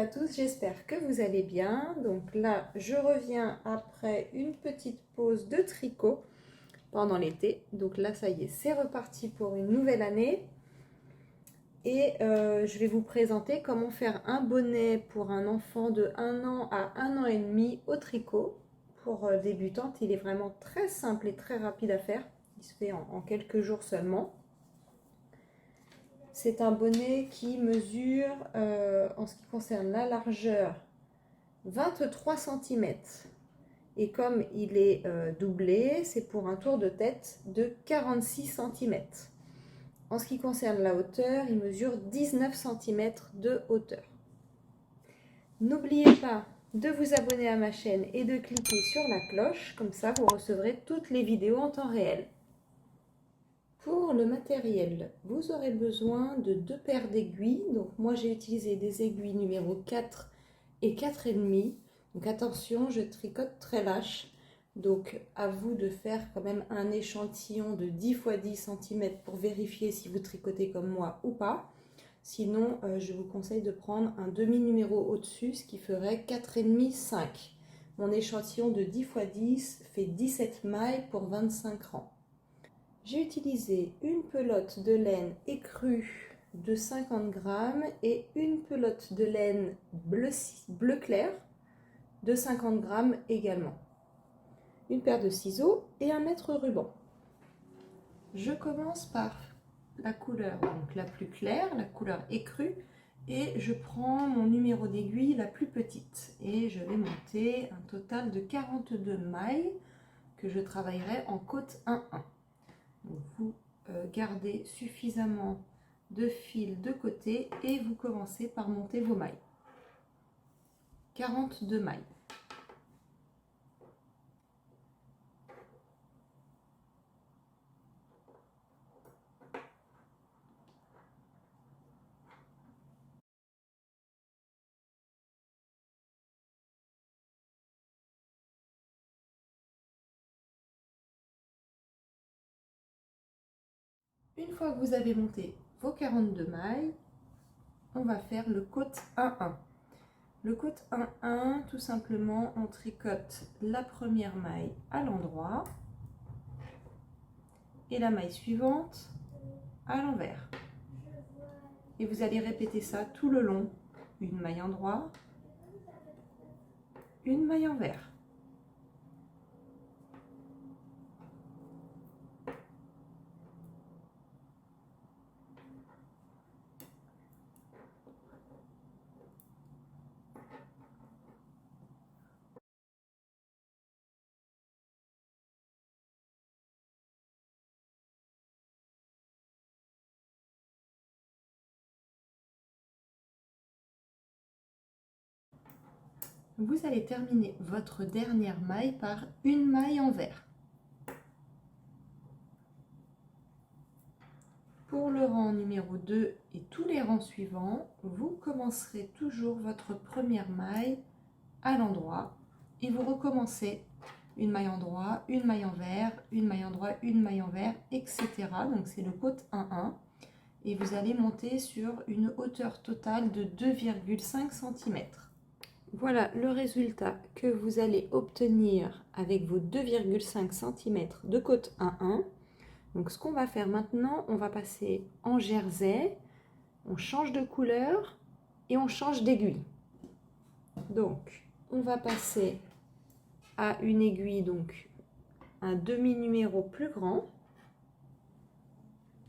à tous, j'espère que vous allez bien. Donc là, je reviens après une petite pause de tricot pendant l'été. Donc là, ça y est, c'est reparti pour une nouvelle année. Et je vais vous présenter comment faire un bonnet pour un enfant de 1 an à 1 an et demi au tricot. Pour débutante, il est vraiment très simple et très rapide à faire. Il se fait en quelques jours seulement. C'est un bonnet qui mesure, en ce qui concerne la largeur, 23 cm. Et comme il est doublé, c'est pour un tour de tête de 46 cm. En ce qui concerne la hauteur, il mesure 19 cm de hauteur. N'oubliez pas de vous abonner à ma chaîne et de cliquer sur la cloche, comme ça vous recevrez toutes les vidéos en temps réel. Pour le matériel, vous aurez besoin de 2 paires d'aiguilles. Donc moi j'ai utilisé des aiguilles numéro 4 et 4,5. Donc attention, je tricote très lâche. Donc à vous de faire quand même un échantillon de 10 x 10 cm pour vérifier si vous tricotez comme moi ou pas. Sinon, je vous conseille de prendre un demi-numéro au-dessus, ce qui ferait 4,5, 5. Mon échantillon de 10 x 10 fait 17 mailles pour 25 rangs. J'ai utilisé une pelote de laine écrue de 50 grammes et une pelote de laine bleu clair de 50 grammes également. Une paire de ciseaux et un mètre ruban. Je commence par la couleur donc la plus claire, la couleur écrue, et je prends mon numéro d'aiguille la plus petite et je vais monter un total de 42 mailles que je travaillerai en côte 1-1. Vous gardez suffisamment de fil de côté et vous commencez par monter vos mailles. 42 mailles. Une fois que vous avez monté vos 42 mailles, on va faire le côte 1-1. Le côte 1-1, tout simplement, on tricote la première maille à l'endroit et la maille suivante à l'envers. Et vous allez répéter ça tout le long. Une maille endroit, une maille envers. Vous allez terminer votre dernière maille par une maille envers. Pour le rang numéro 2 et tous les rangs suivants, vous commencerez toujours votre première maille à l'endroit et vous recommencez une maille endroit, une maille envers, une maille endroit, une maille envers, etc. Donc c'est le côte 1-1 et vous allez monter sur une hauteur totale de 2,5 cm. Voilà le résultat que vous allez obtenir avec vos 2,5 cm de côte 1-1. Donc ce qu'on va faire maintenant, on va passer en jersey, on change de couleur et on change d'aiguille. Donc on va passer à une aiguille, donc un demi-numéro plus grand.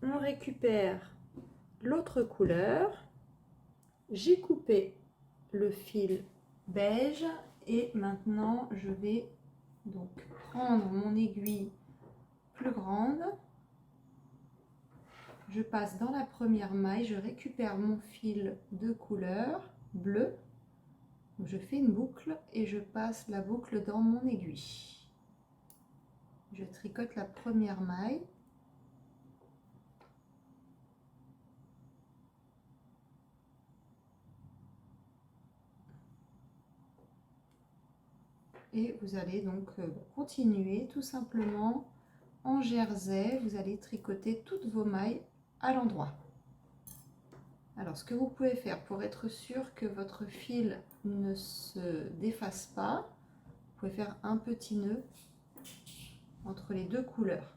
On récupère l'autre couleur. J'ai coupé le fil beige et maintenant je vais donc prendre mon aiguille plus grande. Je passe dans la première maille, je récupère mon fil de couleur bleu, je fais une boucle et je passe la boucle dans mon aiguille. Je tricote la première maille. Et vous allez donc continuer tout simplement en jersey. Vous allez tricoter toutes vos mailles à l'endroit. Alors, ce que vous pouvez faire pour être sûr que votre fil ne se défasse pas, vous pouvez faire un petit nœud entre les deux couleurs.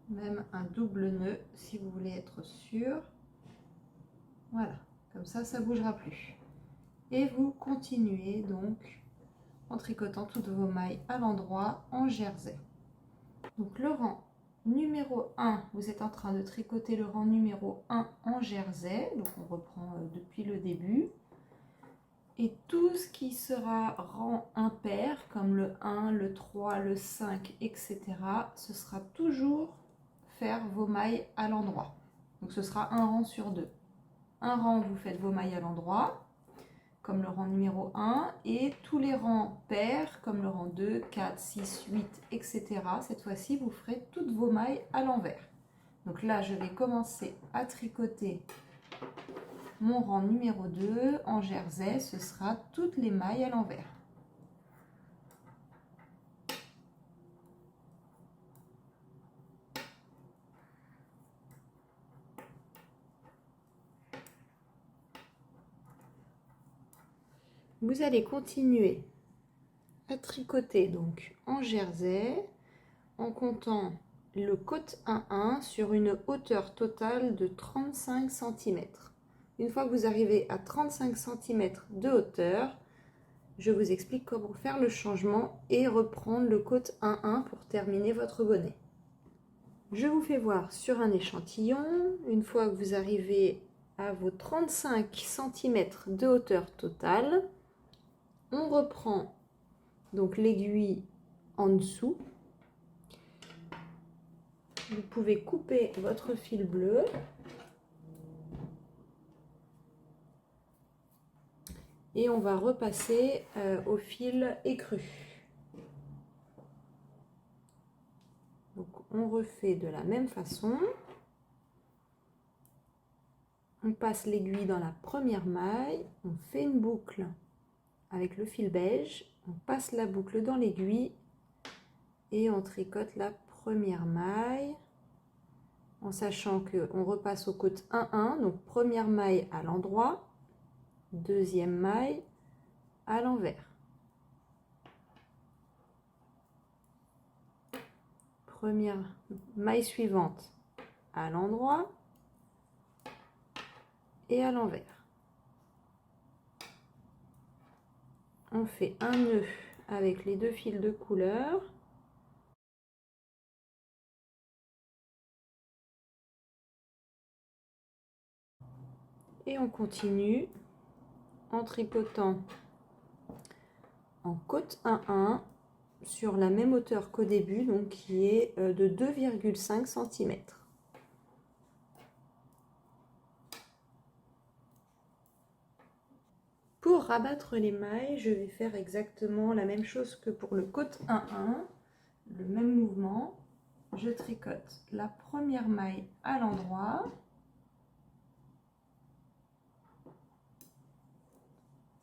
Même un double nœud si vous voulez être sûr. Voilà, comme ça ne bougera plus. Et vous continuez donc en tricotant toutes vos mailles à l'endroit en jersey. Donc le rang numéro 1, vous êtes en train de tricoter le rang numéro 1 en jersey. Donc on reprend depuis le début. Et tout ce qui sera rang impair, comme le 1, le 3, le 5, etc., ce sera toujours faire vos mailles à l'endroit. Donc ce sera un rang sur deux. Un rang, vous faites vos mailles à l'endroit, comme le rang numéro 1, et tous les rangs pairs, comme le rang 2, 4, 6, 8, etc. Cette fois-ci, vous ferez toutes vos mailles à l'envers. Donc là, je vais commencer à tricoter mon rang numéro 2 en jersey. Ce sera toutes les mailles à l'envers. Vous allez continuer à tricoter donc en jersey en comptant le côte 1-1 sur une hauteur totale de 35 cm. Une fois que vous arrivez à 35 cm de hauteur, je vous explique comment faire le changement et reprendre le côte 1-1 pour terminer votre bonnet. Je vous fais voir sur un échantillon. Une fois que vous arrivez à vos 35 cm de hauteur totale, on reprend donc l'aiguille en dessous. Vous pouvez couper votre fil bleu et on va repasser au fil écru. Donc on refait de la même façon. On passe l'aiguille dans la première maille, on fait une boucle avec le fil beige, on passe la boucle dans l'aiguille et on tricote la première maille en sachant qu'on repasse au côte 1-1, donc première maille à l'endroit, deuxième maille à l'envers. Première maille suivante à l'endroit et à l'envers. On fait un nœud avec les deux fils de couleur. Et on continue en tricotant en côte 1-1 sur la même hauteur qu'au début, donc qui est de 2,5 cm. Pour rabattre les mailles, je vais faire exactement la même chose que pour le côte 1-1, le même mouvement. Je tricote la première maille à l'endroit,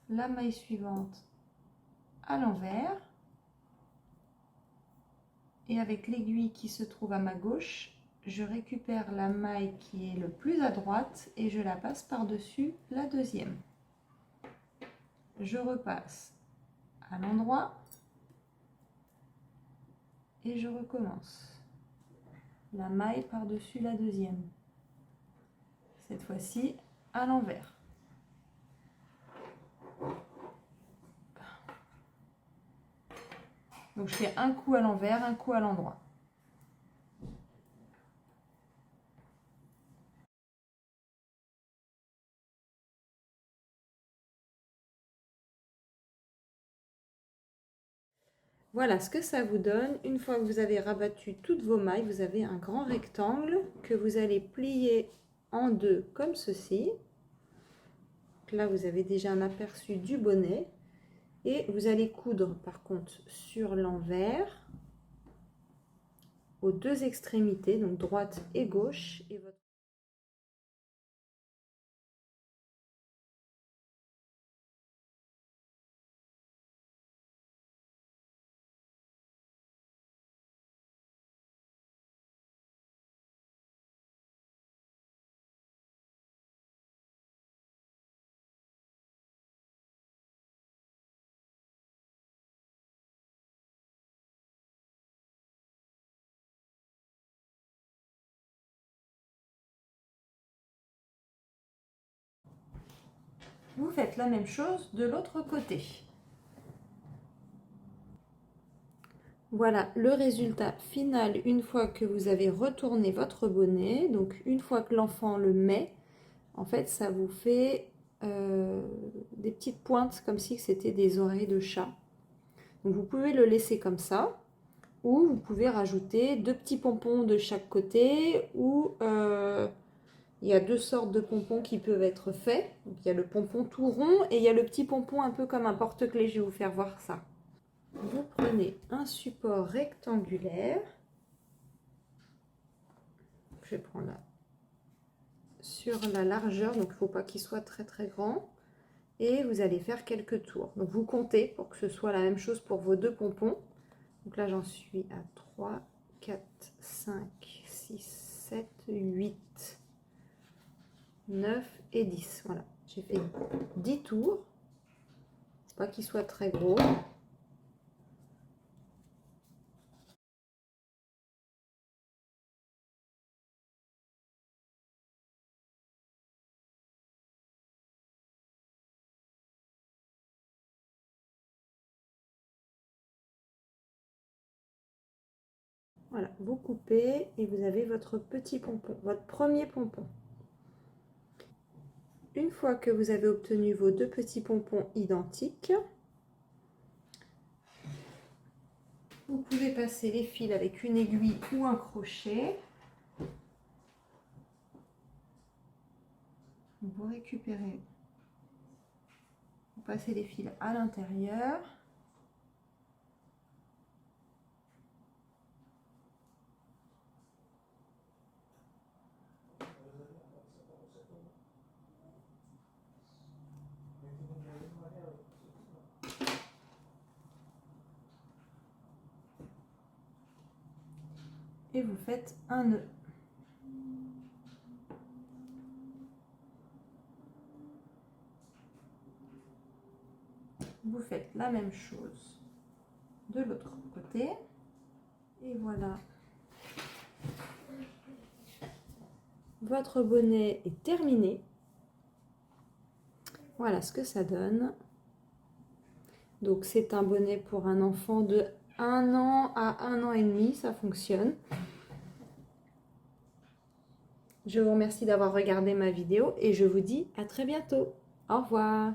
la maille suivante à l'envers, et avec l'aiguille qui se trouve à ma gauche, je récupère la maille qui est le plus à droite et je la passe par-dessus la deuxième. Je repasse à l'endroit et je recommence. La maille par-dessus la deuxième. Cette fois-ci à l'envers. Donc je fais un coup à l'envers, un coup à l'endroit. Voilà ce que ça vous donne. Une fois que vous avez rabattu toutes vos mailles, vous avez un grand rectangle que vous allez plier en deux comme ceci. Là, vous avez déjà un aperçu du bonnet. Et vous allez coudre par contre sur l'envers aux deux extrémités, donc droite et gauche. Et votre Vous faites la même chose de l'autre côté. Voilà le résultat final une fois que vous avez retourné votre bonnet. Donc une fois que l'enfant le met, en fait ça vous fait des petites pointes comme si c'était des oreilles de chat. Donc vous pouvez le laisser comme ça, ou vous pouvez rajouter 2 petits pompons de chaque côté, ou il y a 2 sortes de pompons qui peuvent être faits. Donc, il y a le pompon tout rond et il y a le petit pompon un peu comme un porte-clés. Je vais vous faire voir ça. Vous prenez un support rectangulaire. Je vais prendre là sur la largeur, donc il ne faut pas qu'il soit très très grand. Et vous allez faire quelques tours. Donc vous comptez pour que ce soit la même chose pour vos 2 pompons. Donc là j'en suis à 3, 4, 5, 6, 7, 8, 9 et 10. Voilà, j'ai fait 10 tours. Pas qu'il soit très gros. Voilà, vous coupez et vous avez votre petit pompon, votre premier pompon. Une fois que vous avez obtenu vos 2 petits pompons identiques, vous pouvez passer les fils avec une aiguille ou un crochet. Vous récupérez, vous passez les fils à l'intérieur. Et vous faites un nœud. Vous faites la même chose de l'autre côté. Et voilà. Votre bonnet est terminé. Voilà ce que ça donne. Donc c'est un bonnet pour un enfant de 1 an à 1 an et demi, ça fonctionne. Je vous remercie d'avoir regardé ma vidéo et je vous dis à très bientôt. Au revoir.